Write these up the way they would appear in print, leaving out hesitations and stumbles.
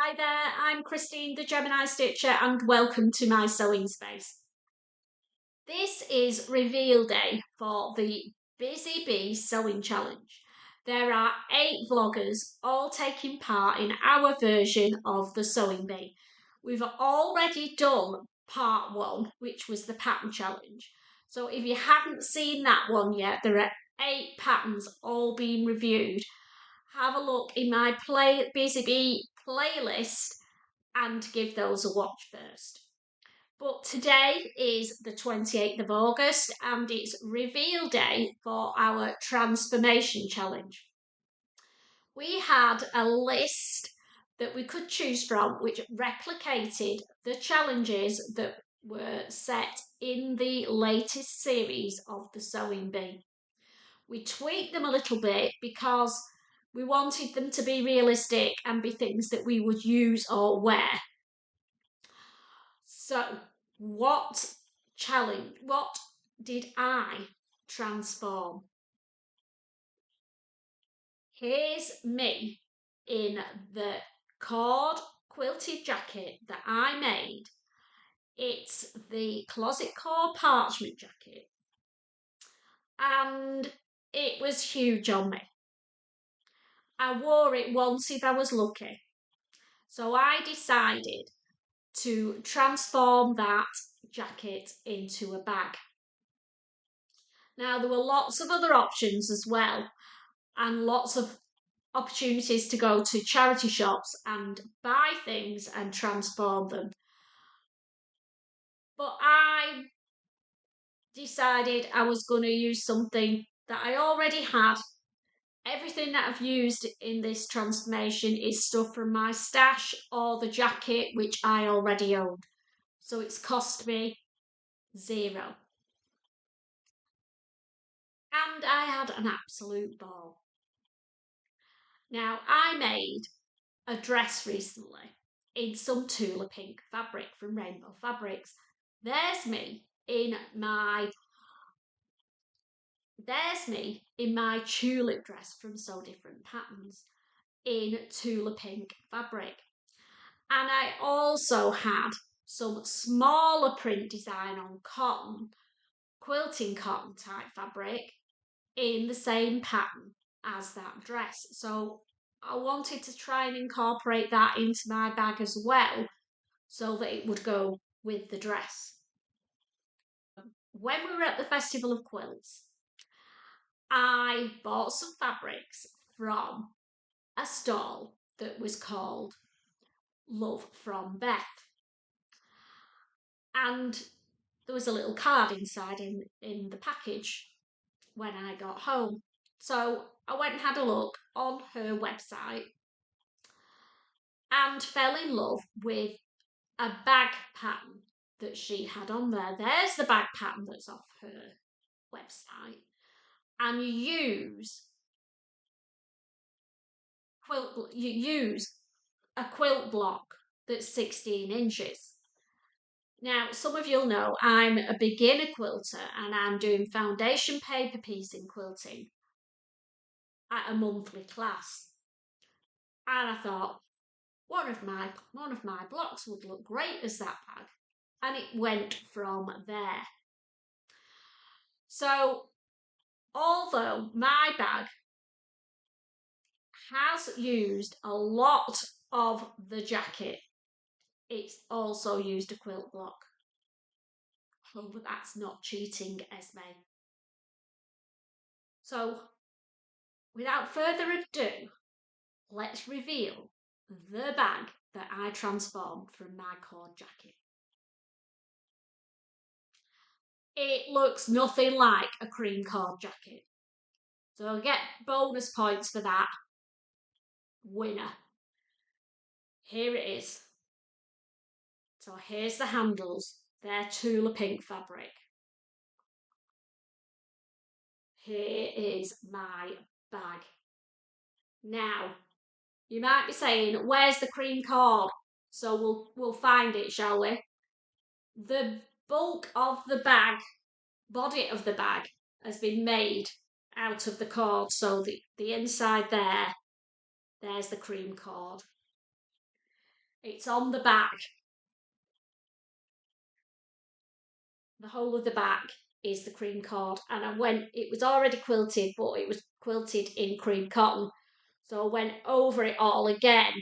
Hi there, I'm Christine, the Gemini Stitcher, and welcome to my sewing space. This is reveal day for the Busy Bee Sewing Challenge. There are 8 vloggers all taking part in our version of the sewing bee. We've already done part 1, which was the pattern challenge. So if you haven't seen that one yet, there are 8 patterns all being reviewed. Have a look in my Busy Bee playlist and give those a watch first. But today is the 28th of August and it's reveal day for our transformation challenge. We had a list that we could choose from which replicated the challenges that were set in the latest series of the Sewing Bee. We tweaked them a little bit because we wanted them to be realistic and be things that we would use or wear. So, what did I transform? Here's me in the cord quilted jacket that I made. It's the closet core parchment jacket, and it was huge on me. I wore it once if I was lucky. So I decided to transform that jacket into a bag. Now, there were lots of other options as well, and lots of opportunities to go to charity shops and buy things and transform them. But I decided I was going to use something that I already had. Everything that I've used in this transformation is stuff from my stash or the jacket which I already owned. So it's cost me 0. And I had an absolute ball. Now, I made a dress recently in some Tula pink fabric from Rainbow Fabrics. There's me in my tulip dress from So Different Patterns in Tula pink fabric. And I also had some smaller print design on cotton, quilting cotton type fabric in the same pattern as that dress. So I wanted to try and incorporate that into my bag as well so that it would go with the dress. When we were at the Festival of Quilts, I bought some fabrics from a stall that was called Love from Beth. And there was a little card inside in the package when I got home. So I went and had a look on her website and fell in love with a bag pattern that she had on there. There's the bag pattern that's off her website. And you use a quilt block that's 16 inches. Now, some of you'll know I'm a beginner quilter and I'm doing foundation paper piecing quilting at a monthly class. And I thought, one of my blocks would look great as that bag. And it went from there. So, although my bag has used a lot of the jacket, it's also used a quilt block. Oh, but that's not cheating, Esme. So, without further ado, let's reveal the bag that I transformed from my cord jacket. It looks nothing like a cream cord jacket. So I'll get bonus points for that. Winner. Here it is. So here's the handles. They're Tula pink fabric. Here is my bag. Now, you might be saying, where's the cream cord? So we'll find it, shall we? The bulk of the bag, body of the bag, has been made out of the cord. So the inside there's the cream cord. It's on the back. The whole of the back is the cream cord, and it was already quilted, but it was quilted in cream cotton. So I went over it all again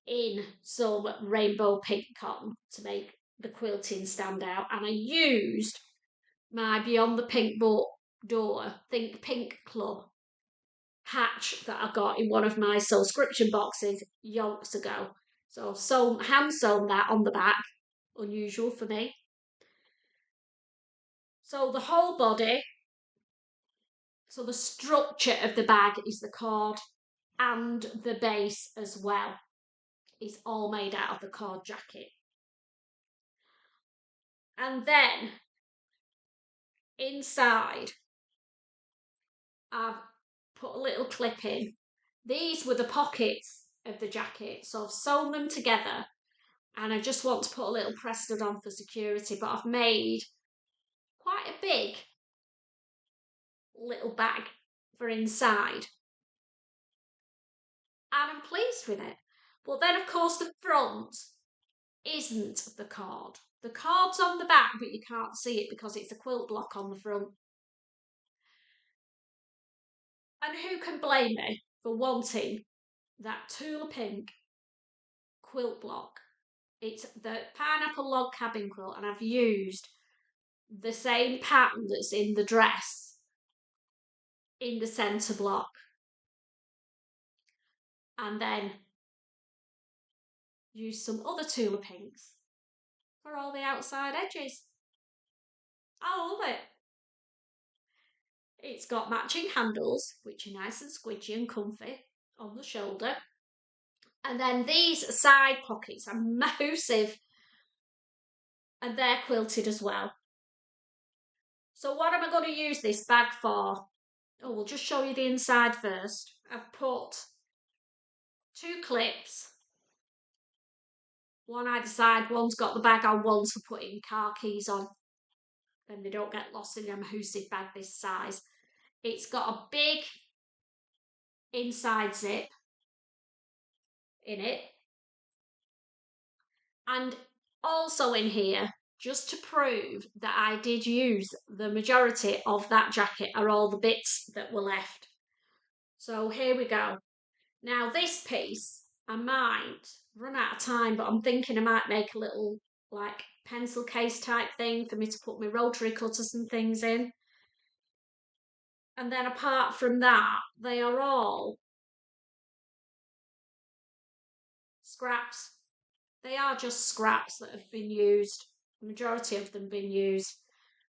in some rainbow pink cotton to make the quilting stand out, and I used my Beyond the Pink Door Think Pink Club patch that I got in one of my subscription boxes yonks ago. So hand sewn that on the back, unusual for me. So the whole body, so the structure of the bag is the cord, and the base as well is all made out of the cord jacket. And then inside I've put a little clip in. These were the pockets of the jacket, so I've sewn them together, and I just want to put a little Preston on for security, but I've made quite a big little bag for inside, and I'm pleased with it. But then of course the front isn't the cord. The cord's on the back, but you can't see it because it's a quilt block on the front. And who can blame me for wanting that Tula Pink quilt block? It's the pineapple log cabin quilt, and I've used the same pattern that's in the dress in the centre block, and then use some other Tula Pinks for all the outside edges. I love it. It's got matching handles, which are nice and squidgy and comfy on the shoulder. And then these side pockets are massive, and they're quilted as well. So what am I going to use this bag for? Oh, we'll just show you the inside first. I've put 2 clips, one either side. One's got the bag on, one's for putting car keys on. Then they don't get lost in a mahoosive bag this size. It's got a big inside zip in it. And also in here, just to prove that I did use the majority of that jacket, are all the bits that were left. So here we go. Now this piece, I might run out of time, but I'm thinking I might make a little like pencil case type thing for me to put my rotary cutters and things in. And then apart from that, they are all scraps. They are just scraps that have been used. The majority of them been used.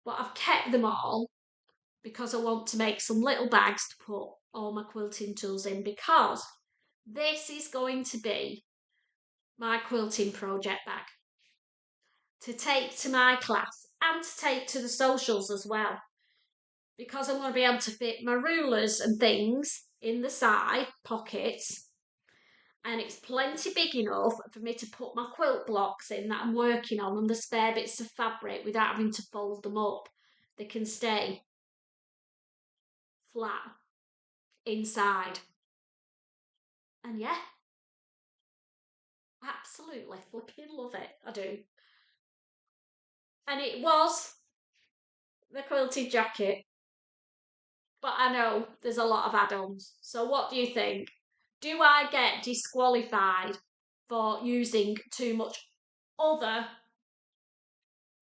But I've kept them all because I want to make some little bags to put all my quilting tools in, because this is going to be my quilting project bag to take to my class and to take to the socials as well, because I'm going to be able to fit my rulers and things in the side pockets, and it's plenty big enough for me to put my quilt blocks in that I'm working on and the spare bits of fabric without having to fold them up. They can stay flat inside. And yeah, absolutely flipping love it. I do. And it was the quilted jacket, but I know there's a lot of add-ons. So what do you think? Do I get disqualified for using too much other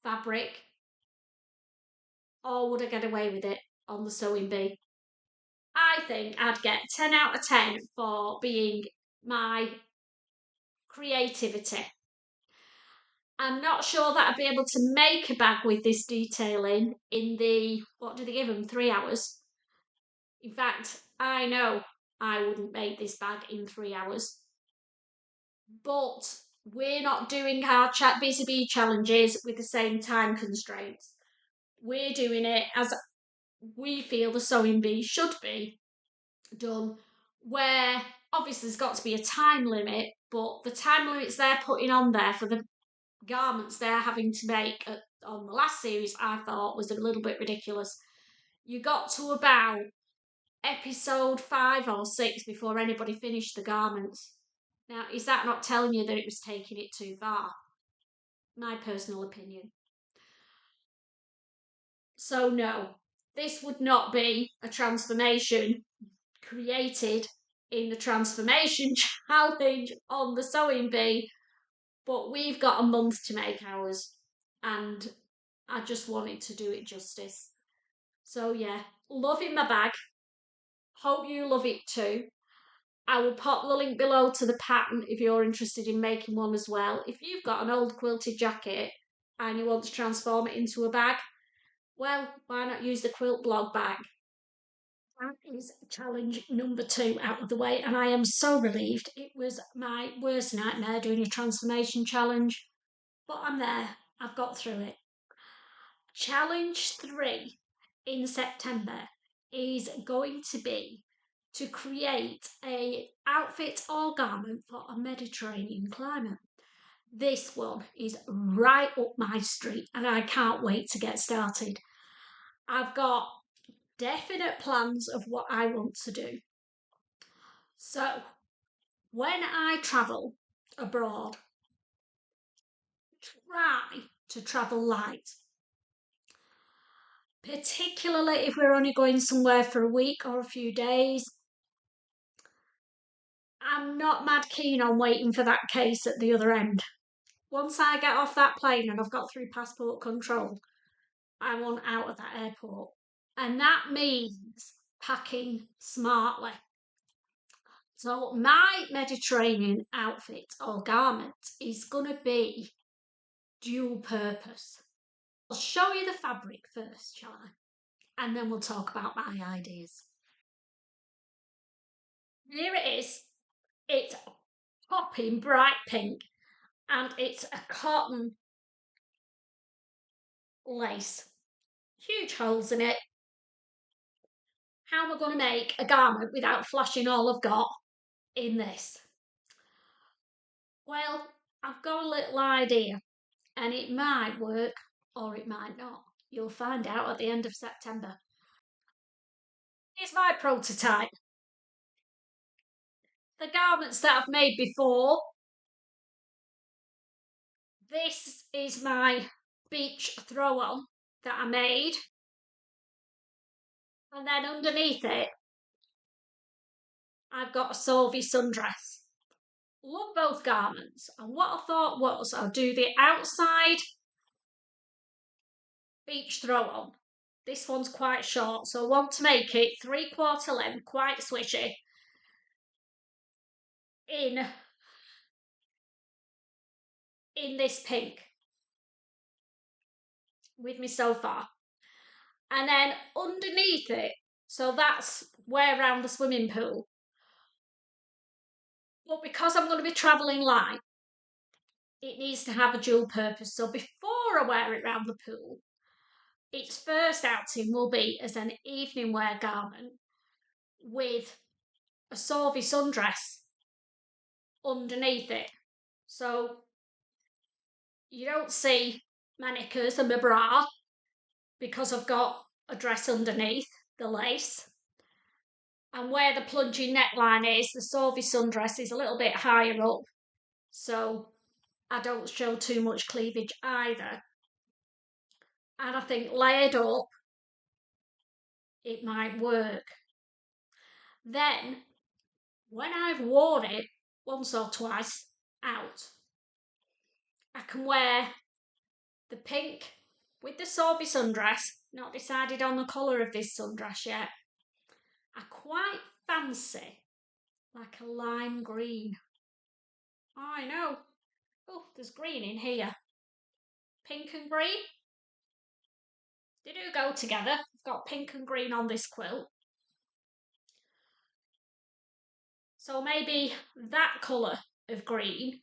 fabric, or would I get away with it on the sewing bee? I think I'd get 10 out of 10 for being my creativity. I'm not sure that I'd be able to make a bag with this detailing in the, what do they give them, 3 hours? In fact, I know I wouldn't make this bag in 3 hours. But we're not doing our Busy Bee challenges with the same time constraints. We're doing it as we feel the sewing bee should be done, where obviously there's got to be a time limit, but the time limits they're putting on there for the garments they're having to make on the last series, I thought was a little bit ridiculous. You got to about episode 5 or 6 before anybody finished the garments. Now, is that not telling you that it was taking it too far? My personal opinion. So no, this would not be a transformation created in the transformation challenge on the sewing bee, but we've got a month to make ours, and I just wanted to do it justice. So yeah, loving my bag. Hope you love it too. I will pop the link below to the pattern if you're interested in making one as well. If you've got an old quilted jacket and you want to transform it into a bag, well, why not use the quilt blog bag? That is challenge number 2 out of the way, and I am so relieved. It was my worst nightmare doing a transformation challenge, but I'm there. I've got through it. Challenge 3 in September is going to be to create a outfit or garment for a Mediterranean climate. This one is right up my street and I can't wait to get started. I've got definite plans of what I want to do. So when I travel abroad, try to travel light, particularly if we're only going somewhere for a week or a few days. I'm not mad keen on waiting for that case at the other end. Once I get off that plane and I've got through passport control, I want out of that airport. And that means packing smartly. So my Mediterranean outfit or garment is going to be dual purpose. I'll show you the fabric first, shall I? And then we'll talk about my ideas. Here it is. It's popping bright pink and it's a cotton lace. Huge holes in it. How am I going to make a garment without flashing all I've got in this? Well, I've got a little idea and it might work or it might not. You'll find out at the end of September. Here's my prototype. The garments that I've made before. This is my beach throw-on that I made. And then underneath it, I've got a Solvi sundress. Love both garments. And what I thought was I'll do the outside beach throw-on. This one's quite short, so I want to make it 3/4 length, quite swishy, in this pink. With me so far. And then underneath it, so that's wear around the swimming pool. But because I'm going to be travelling light, it needs to have a dual purpose. So before I wear it around the pool, its first outing will be as an evening wear garment with a Solvi sundress underneath it. So you don't see my knickers and my bra because I've got a dress underneath the lace. And where the plunging neckline is, the Solvi sundress is a little bit higher up, so I don't show too much cleavage either. And I think layered up, it might work. Then, when I've worn it once or twice out, I can wear the pink with the Solvi sundress. Not decided on the colour of this sundress yet. I quite fancy like a lime green. Oh, I know. Oh, there's green in here. Pink and green. They do go together. I've got pink and green on this quilt. So maybe that colour of green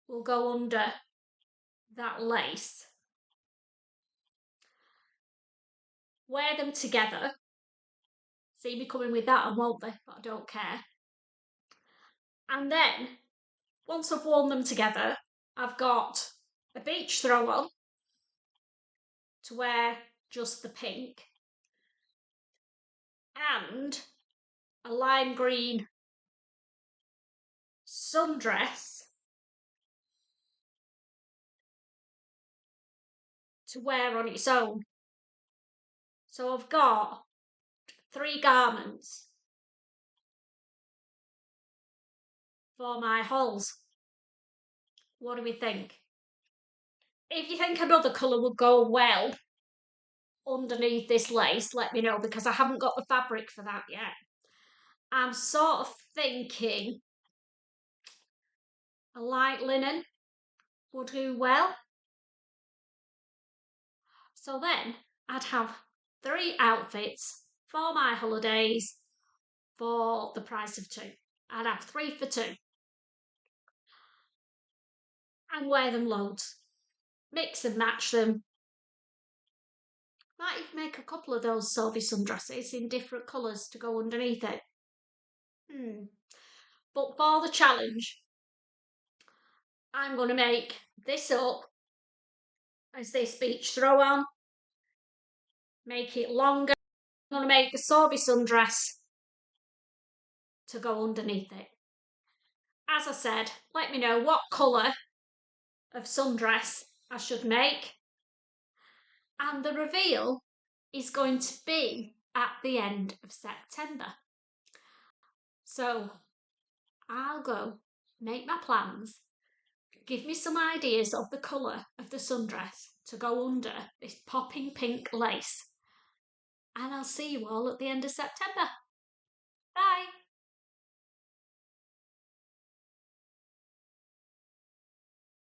will go under that lace. Wear them together. See me coming with that, won't they? But I don't care. And then, once I've worn them together, I've got a beach throw-on to wear just the pink and a lime green sundress to wear on its own. So I've got 3 garments for my hauls. What do we think? If you think another colour would go well underneath this lace, let me know, because I haven't got the fabric for that yet. I'm sort of thinking a light linen would do well. So then I'd have 3 outfits for my holidays for the price of 2. I'd have 3 for 2. And wear them loads. Mix and match them. Might even make a couple of those Sophie sundresses in different colours to go underneath it. But for the challenge, I'm going to make this up as this beach throw on. Make it longer. I'm going to make the Sophie sundress to go underneath it. As I said, let me know what colour of sundress I should make. And the reveal is going to be at the end of September. So I'll go make my plans, give me some ideas of the colour of the sundress to go under this popping pink lace, and I'll see you all at the end of September.